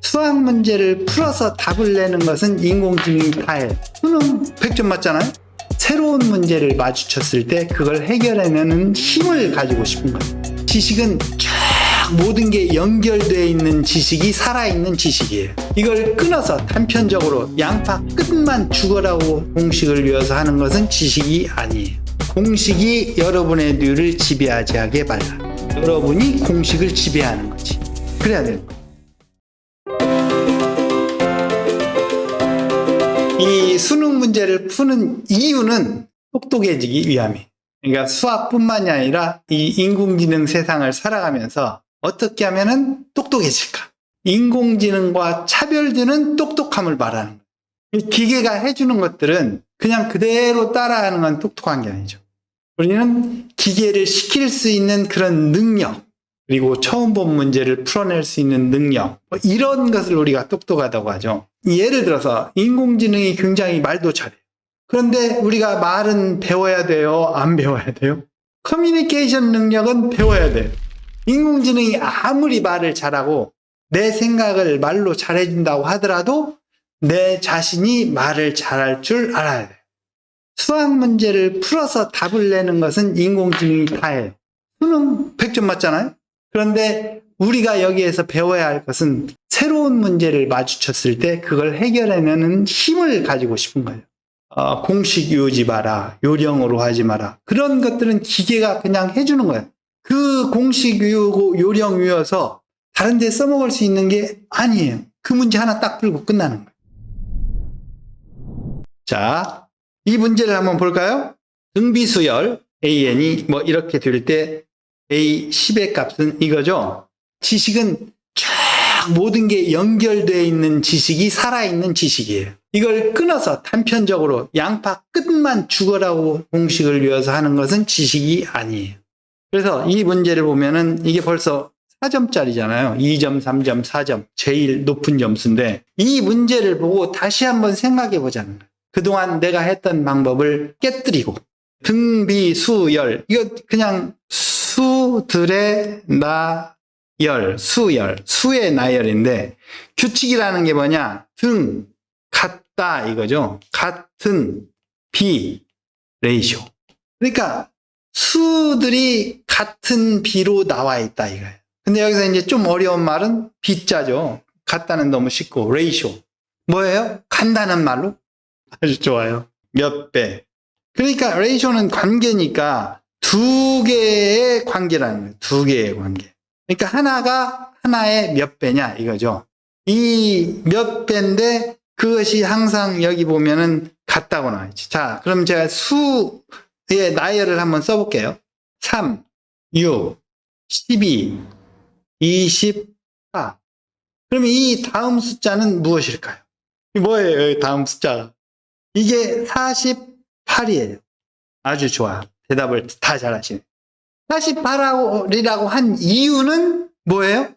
수학 문제를 풀어서 답을 내는 것은 인공지능이 다 해요. 수능 100점 맞잖아요. 새로운 문제를 마주쳤을 때 그걸 해결해내는 힘을 가지고 싶은 거예요. 지식은 쫙 모든 게 연결되어 있는 지식이 살아있는 지식이에요. 이걸 끊어서 단편적으로 양파 끝만 죽어라고 공식을 외워서 하는 것은 지식이 아니에요. 공식이 여러분의 뇌를 지배하게 말라. 여러분이 공식을 지배하는 거지. 그래야 돼요. 이 수능 문제를 푸는 이유는 똑똑해지기 위함이에요. 그러니까 수학뿐만이 아니라 이 인공지능 세상을 살아가면서 어떻게 하면 똑똑해질까? 인공지능과 차별되는 똑똑함을 말하는 거예요. 기계가 해주는 것들은 그냥 그대로 따라하는 건 똑똑한 게 아니죠. 우리는 기계를 시킬 수 있는 그런 능력, 그리고 처음 본 문제를 풀어낼 수 있는 능력, 이런 것을 우리가 똑똑하다고 하죠. 예를 들어서 인공지능이 굉장히 말도 잘해요. 그런데 우리가 말은 배워야 돼요? 안 배워야 돼요? 커뮤니케이션 능력은 배워야 돼요. 인공지능이 아무리 말을 잘하고 내 생각을 말로 잘해준다고 하더라도 내 자신이 말을 잘할 줄 알아야 돼요. 수학 문제를 풀어서 답을 내는 것은 인공지능이 다 해요. 수능 100점 맞잖아요? 그런데 우리가 여기에서 배워야 할 것은 새로운 문제를 마주쳤을 때 그걸 해결해내는 힘을 가지고 싶은 거예요. 공식 외우지 마라, 요령으로 하지 마라. 그런 것들은 기계가 그냥 해주는 거예요. 그 공식 외우고 요령 외워서 다른 데 써먹을 수 있는 게 아니에요. 그 문제 하나 딱 풀고 끝나는 거예요. 자, 이 문제를 한번 볼까요? 등비수열 AN이 이렇게 될 때 A 10의 값은 이거죠. 지식은 쫙 모든 게 연결되어 있는 지식이 살아있는 지식이에요. 이걸 끊어서 단편적으로 양파 끝만 죽어라고 공식을 외워서 하는 것은 지식이 아니에요. 그래서 이 문제를 보면은 이게 벌써 4점짜리잖아요. 2점, 3점, 4점. 제일 높은 점수인데 이 문제를 보고 다시 한번 생각해 보자는 거예요. 그동안 내가 했던 방법을 깨뜨리고 등비수열, 이거 그냥 수들의 나열, 수열, 수의 나열인데 규칙이라는 게 뭐냐? 등, 같다 이거죠. 같은, 비, 레이쇼. 그러니까 수들이 같은 비로 나와 있다 이거예요. 근데 여기서 이제 좀 어려운 말은 비자죠. 같다는 너무 쉽고, 레이쇼. 뭐예요? 간다는 말로? 아주 좋아요. 몇 배. 그러니까 레이쇼는 관계니까 두 개의 관계라는 거예요. 두 개의 관계. 그러니까 하나가 하나의 몇 배냐 이거죠. 이 몇 배인데 그것이 항상 여기 보면은 같다고 나와있지. 자, 그럼 제가 수의 나열을 한번 써볼게요. 3, 6, 12, 24. 그럼 이 다음 숫자는 무엇일까요? 뭐예요, 이 다음 숫자가? 이게 48이에요. 아주 좋아. 대답을 다 잘하시네. 48이라고 한 이유는 뭐예요?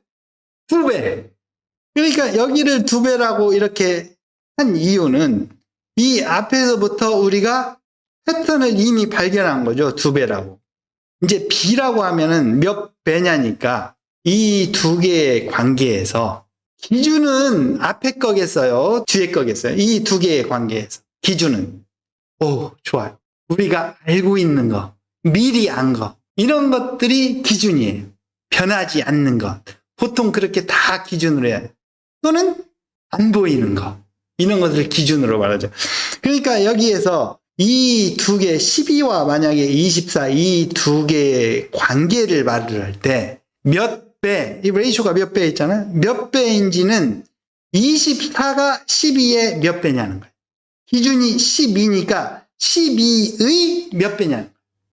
2배. 그러니까 여기를 2배라고 이렇게 한 이유는 이 앞에서부터 우리가 패턴을 이미 발견한 거죠. 2배라고. 이제 B라고 하면은 몇 배냐니까 이 두 개의 관계에서 기준은 앞에 거겠어요? 뒤에 거겠어요? 이 두 개의 관계에서. 기준은. 오, 좋아요. 우리가 알고 있는 거, 미리 안 거, 이런 것들이 기준이에요. 변하지 않는 것. 보통 그렇게 다 기준으로 해야 돼요. 또는 안 보이는 거. 이런 것을 기준으로 말하죠. 그러니까 여기에서 이 두 개, 12와 만약에 24, 이 두 개의 관계를 말을 할 때 몇 배, 이 레이쇼가 몇 배 있잖아요. 몇 배인지는 24가 12의 몇 배냐는 거예요. 기준이 12니까 12의 몇 배냐는 거예요.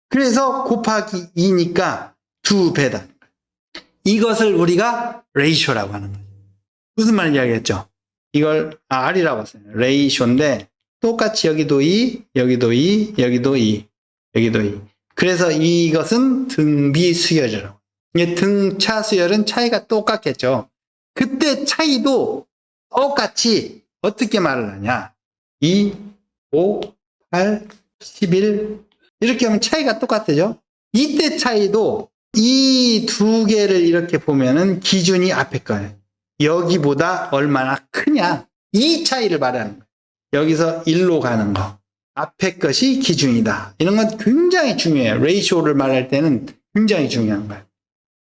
그래서 곱하기 2니까 2배다. 이것을 우리가 레이쇼라고 하는 거예요. 무슨 말인지 알겠죠? 이걸 R이라고 써요. 레이쇼인데 똑같이 여기도 2, 여기도 2, 여기도 2, 여기도 2. 그래서 이것은 등비수열이라고. 이게 등차 수열은 차이가 똑같겠죠. 그때 차이도 똑같이 어떻게 말을 하냐. 2, 5, 8, 11 이렇게 하면 차이가 똑같죠. 이때 차이도 이 두 개를 이렇게 보면은 기준이 앞에 거예요. 여기보다 얼마나 크냐. 이 차이를 말하는 거예요. 여기서 1로 가는 거. 앞에 것이 기준이다. 이런 건 굉장히 중요해요. 레이쇼를 말할 때는 굉장히 중요한 거예요.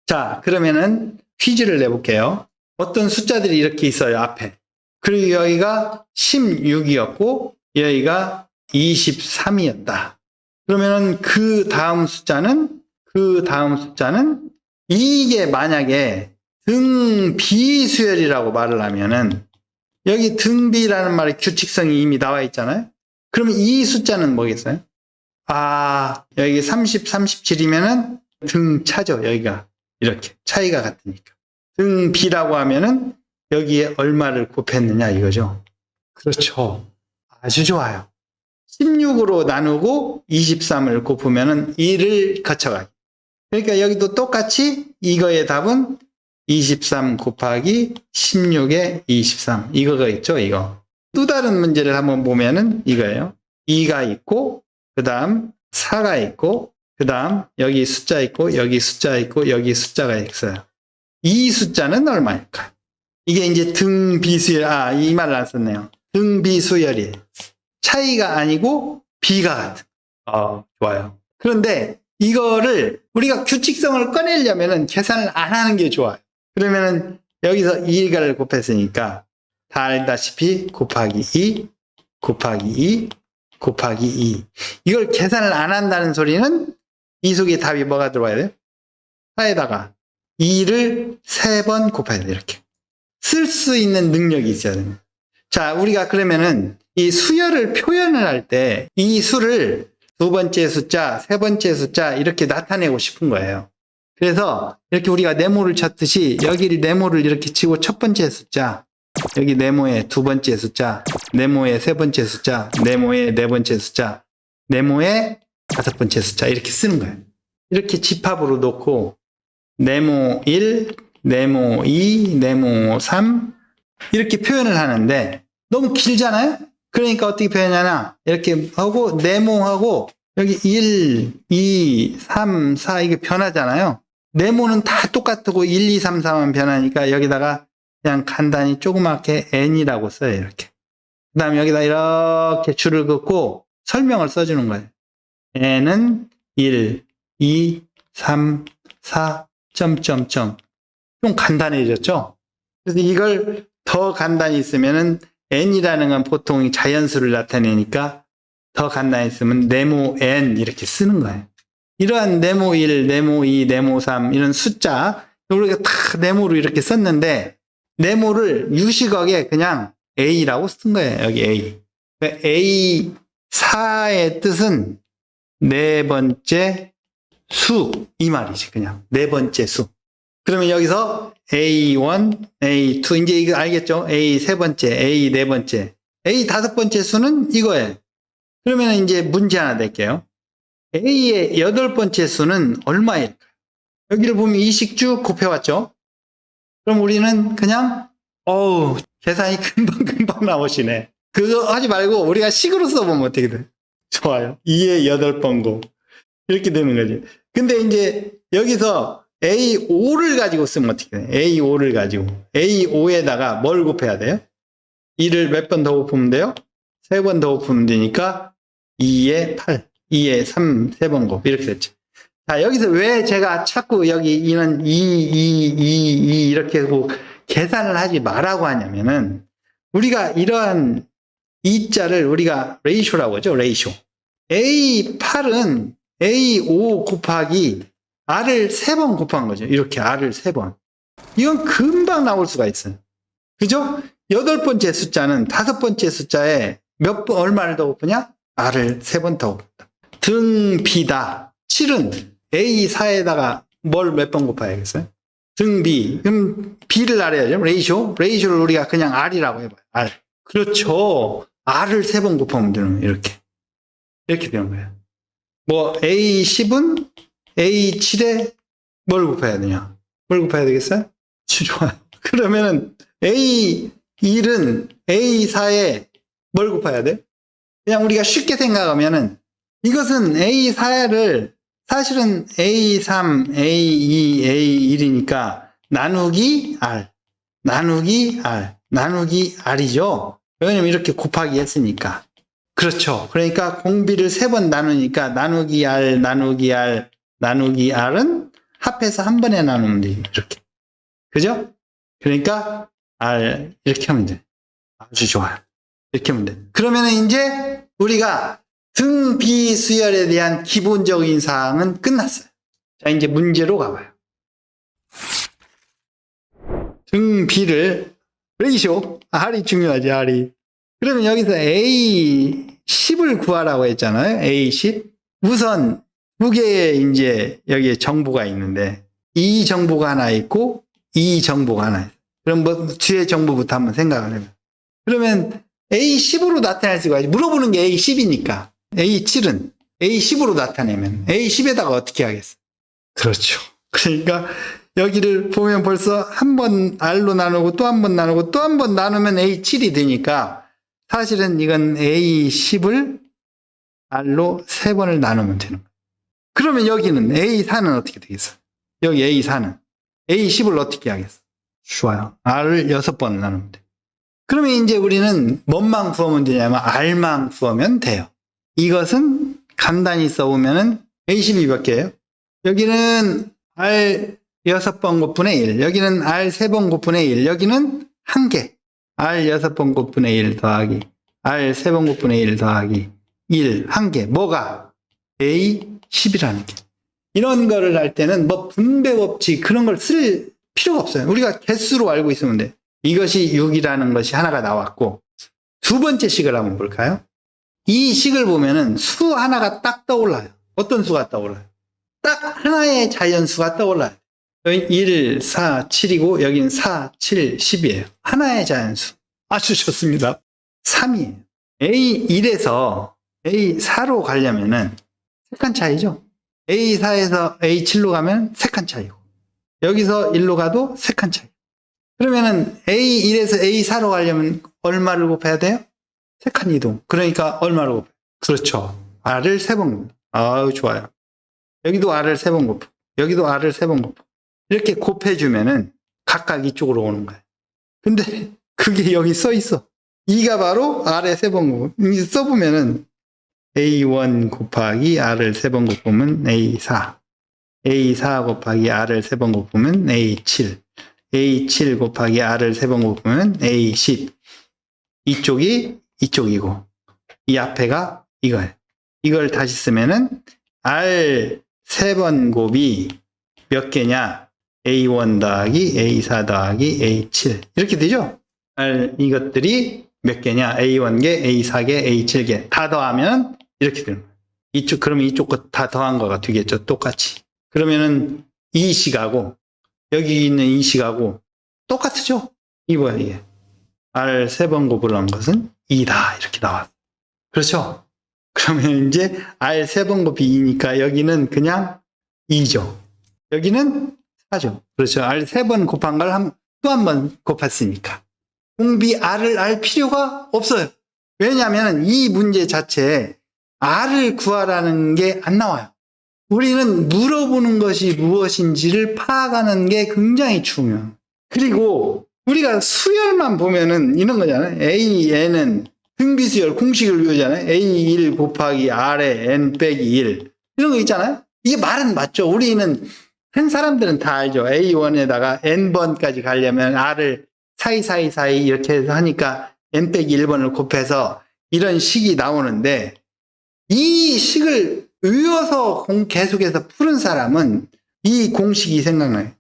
자, 그러면은 퀴즈를 내볼게요. 어떤 숫자들이 이렇게 있어요, 앞에. 그리고 여기가 16이었고, 여기가 23이었다. 그러면은 그 다음 숫자는 이게 만약에 등비수열이라고 말을 하면은 여기 등비라는 말의 규칙성이 이미 나와 있잖아요. 그러면 이 숫자는 뭐겠어요? 여기 30, 37이면은 등차죠. 여기가 이렇게 차이가 같으니까. 등비라고 하면은 여기에 얼마를 곱했느냐 이거죠. 그렇죠. 아주 좋아요. 16으로 나누고 23을 곱으면은 1을 거쳐가기. 그러니까 여기도 똑같이 이거의 답은 23 곱하기 16에 23. 이거가 있죠, 이거. 또 다른 문제를 한번 보면은 이거예요. 2가 있고, 그 다음 4가 있고, 그 다음 여기 숫자 있고, 여기 숫자 있고, 여기 숫자가 있어요. 이 숫자는 얼마일까요? 이게 이제 등비수열, 이 말을 안 썼네요. 등비수열이에요. 차이가 아니고 비가 같은. 좋아요. 그런데 이거를 우리가 규칙성을 꺼내려면은 계산을 안 하는 게 좋아요. 그러면은 여기서 2를 곱했으니까 다 알다시피 곱하기 2, 곱하기 2, 곱하기 2. 이걸 계산을 안 한다는 소리는 이 속에 답이 뭐가 들어와야 돼요? 4에다가 2를 3번 곱해야 돼요. 이렇게. 쓸 수 있는 능력이 있어야 됩니다. 자, 우리가 그러면은 이 수열을 표현을 할 때 이 수를 두 번째 숫자, 세 번째 숫자 이렇게 나타내고 싶은 거예요. 그래서 이렇게 우리가 네모를 쳤듯이 여기를 네모를 이렇게 치고 첫 번째 숫자, 여기 네모의 두 번째 숫자, 네모의 세 번째 숫자, 네모의 네 번째 숫자, 네모의 다섯 번째 숫자 이렇게 쓰는 거예요. 이렇게 집합으로 놓고 네모 1, 네모 2, 네모 3 이렇게 표현을 하는데 너무 길잖아요? 그러니까 어떻게 표현하냐? 이렇게 하고 네모하고 여기 1, 2, 3, 4 이게 변하잖아요. 네모는 다 똑같고 1, 2, 3, 4만 변하니까 여기다가 그냥 간단히 조그맣게 n이라고 써요. 이렇게. 그 다음에 여기다 이렇게 줄을 긋고 설명을 써주는 거예요. n은 1, 2, 3, 4, 점점점. 좀 간단해졌죠? 그래서 이걸 더 간단히 쓰면은 n이라는 건 보통 자연수를 나타내니까 더 간단히 쓰면 네모 n 이렇게 쓰는 거예요. 이러한 네모 1, 네모 2, 네모 3 이런 숫자 우리가 다 네모로 이렇게 썼는데 네모를 유식어에 그냥 a라고 쓴 거예요. 여기 a. a 4의 뜻은 네 번째 수 이 말이지. 그냥 네 번째 수. 그러면 여기서 A1, A2 이제 이거 알겠죠? A 세 번째, A 네 번째, A 다섯 번째 수는 이거예요. 그러면 이제 문제 하나 낼게요. A의 여덟 번째 수는 얼마일까요? 여기를 보면 이식주 곱해왔죠? 그럼 우리는 그냥 계산이 금방 나오시네. 그거 하지 말고 우리가 식으로 써보면 어떻게 돼? 좋아요. 2의 8번 곱. 이렇게 되는 거지. 근데 이제 여기서 A5를 가지고 쓰면 어떻게 돼? A5를 가지고. A5에다가 뭘 곱해야 돼요? 2를 몇 번 더 곱으면 돼요? 3번 더 곱으면 되니까 2에 8, 2에 3, 3번 곱. 이렇게 됐죠. 자, 여기서 왜 제가 자꾸 여기 2는 2 이렇게 하고 계산을 하지 말라고 하냐면은 우리가 이러한 이자를 우리가 레이쇼라고 하죠. 레이쇼. A8은 A5 곱하기 R을 3번 곱한 거죠. 이렇게 R을 3번. 이건 금방 나올 수가 있어요. 그죠? 여덟 번째 숫자는 다섯 번째 숫자에 얼마를 더 곱하냐? R을 3번 더 곱한다. 등비다. 7은 A4에다가 뭘 몇 번 곱해야겠어요? 등비. 그럼 B를 알아야죠. 레이쇼를 우리가 그냥 R이라고 해봐요. R. 그렇죠. R을 3번 곱하면 되는 거예요. 이렇게 되는 거예요. 뭐 A10은 A7에 뭘 곱해야 되냐? 뭘 곱해야 되겠어요? 좋아요. 그러면은 A1은 A4에 뭘 곱해야 돼? 그냥 우리가 쉽게 생각하면은 이것은 A4를 사실은 A3, A2, A1이니까 나누기 R. 나누기 R, 나누기 R이죠. 왜냐면 이렇게 곱하기 했으니까. 그렇죠. 그러니까 공비를 3번 나누니까 나누기 R, 나누기 R, 나누기 R은 합해서 한 번에 나누면 돼요. 이렇게. 그죠? 그러니까 R 이렇게 하면 돼. 아주 좋아요. 이렇게 하면 돼. 그러면 이제 우리가 등비수열에 대한 기본적인 사항은 끝났어요. 자, 이제 문제로 가봐요. 등비를 레이쇼, R이 중요하지, R이. 그러면 여기서 A10을 구하라고 했잖아요. A10. 우선 두 개의 이제 여기에 정보가 있는데 이 정보가 하나 있고 이 정보가 하나 있어요. 그럼 뭐 뒤에 정보부터 한번 생각을 해봐요. 그러면 A10으로 나타낼 수가 있지. 물어보는 게 A10이니까. A7은 A10으로 나타내면 A10에다가 어떻게 하겠어? 그렇죠. 그러니까 여기를 보면 벌써 한 번 R로 나누고 또 한 번 나누고 또 한 번 나누면 A7이 되니까 사실은 이건 A10을 R로 3번을 나누면 되는 거예요. 그러면 여기는 A4는 어떻게 되겠어? 여기 A4는 A10을 어떻게 하겠어? 좋아요. R을 6번 나누면 돼. 그러면 이제 우리는 뭔만 구하면 되냐면 R만 구하면 돼요. 이것은 간단히 써보면은 A10이 몇 개예요? 여기는 R 6번 곱분의 1, 여기는 R 3번 곱분의 1, 여기는 1개. R 6번 곱분의 1 더하기 R 3번 곱분의 1 더하기 1, 1개. 뭐가? A10이라는 게. 이런 거를 할 때는 뭐 분배 법칙 그런 걸 쓸 필요가 없어요. 우리가 개수로 알고 있으면 돼. 이것이 6이라는 것이 하나가 나왔고, 두 번째 식을 한번 볼까요? 이 식을 보면은 수 하나가 딱 떠올라요. 어떤 수가 떠올라요? 딱 하나의 자연수가 떠올라요. 여기 1, 4, 7이고 여기는 4, 7, 10이에요. 하나의 자연수. 아주 좋습니다. 3이에요. A1에서 A4로 가려면은 3칸 차이죠. A4에서 A7로 가면 3칸 차이고, 여기서 1로 가도 3칸 차이. 그러면은 A1에서 A4로 가려면 얼마를 곱해야 돼요? 3칸 이동. 그러니까 얼마를 곱해요? 그렇죠. R을 3번 곱해요. 아우, 좋아요. 여기도 R을 3번 곱해요. 여기도 R을 3번 곱해요. 이렇게 곱해주면은 각각 이쪽으로 오는 거예요. 근데 그게 여기 써 있어. 2가 바로 R에 3번 곱해요. 써보면은 A1 곱하기 R을 3번 곱으면 A4. A4 곱하기 R을 3번 곱으면 A7. A7 곱하기 R을 3번 곱으면 A10. 이쪽이 이쪽이고, 이 앞에가 이거예요. 이걸 다시 쓰면은 R 3번 곱이 몇 개냐? A1 더하기 A4 더하기 A7. 이렇게 되죠? R 이것들이 몇 개냐? A1개, A4개, A7개. 다 더하면 이렇게 되는 거예요. 이쪽, 그러면 이쪽 거 다 더한 거가 되겠죠? 똑같이. 그러면은 이 식하고 여기 있는 이 식하고 똑같죠? 이 뭐야, 이게. R 3번 곱을 한 것은 2다. 이렇게 나왔어. 그렇죠? 그러면 이제 R 3번 곱이 2니까 여기는 그냥 2죠. 여기는 4죠. 그렇죠. R 3번 곱한 걸 또 한 번 곱했으니까. 공비 R을 알 필요가 없어요. 왜냐하면 이 문제 자체에 R을 구하라는 게 안 나와요. 우리는 물어보는 것이 무엇인지를 파악하는 게 굉장히 중요해요. 그리고 우리가 수열만 보면은 이런 거잖아요. AN은 등비수열 공식을 외우잖아요. A1 곱하기 R에 N 빼기 1. 이런 거 있잖아요. 이게 말은 맞죠. 우리는 한 사람들은 다 알죠. A1에다가 N번까지 가려면 R을 사이사이 이렇게 해서 하니까 N 빼기 1번을 곱해서 이런 식이 나오는데, 이 식을 외워서 계속해서 푸는 사람은 이 공식이 생각나요.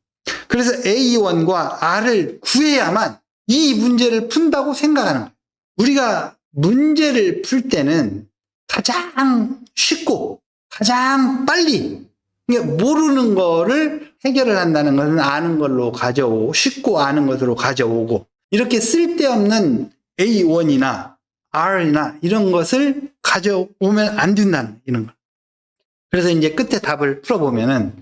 그래서 A1과 R을 구해야만 이 문제를 푼다고 생각하는 거예요. 우리가 문제를 풀 때는 가장 쉽고 가장 빨리, 모르는 거를 해결을 한다는 것은 아는 걸로 가져오고, 쉽고 아는 것으로 가져오고, 이렇게 쓸데없는 A1이나 R이나 이런 것을 가져오면 안 된다는, 이런 거. 그래서 이제 끝에 답을 풀어보면은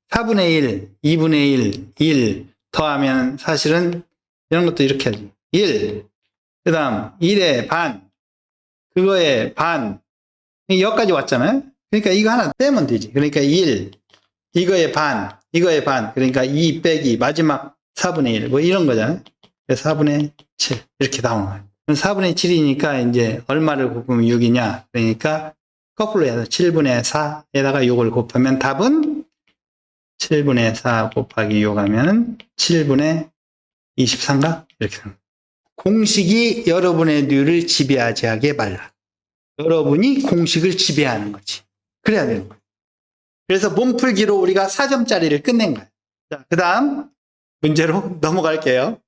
4분의 1, 2분의 1, 1 더하면 사실은 이런 것도 이렇게 하지. 1, 그 다음 1의 반, 그거의 반, 여기까지 왔잖아요. 그러니까 이거 하나 빼면 되지. 그러니까 1, 이거의 반, 이거의 반, 그러니까 2 빼기 마지막 4분의 1, 뭐 이런 거잖아요. 4분의 7 이렇게 나오는 거예요. 4분의 7이니까 이제 얼마를 곱하면 6이냐? 그러니까 거꾸로 해서 7분의 4에다가 6을 곱하면 답은 7분의 4 곱하기 6 하면 7분의 23가? 이렇게 됩니다. 공식이 여러분의 뇌를 지배하게 말라. 여러분이 공식을 지배하는 거지. 그래야 되는 거예요. 그래서 몸풀기로 우리가 4점짜리를 끝낸 거예요. 자, 그 다음 문제로 넘어갈게요.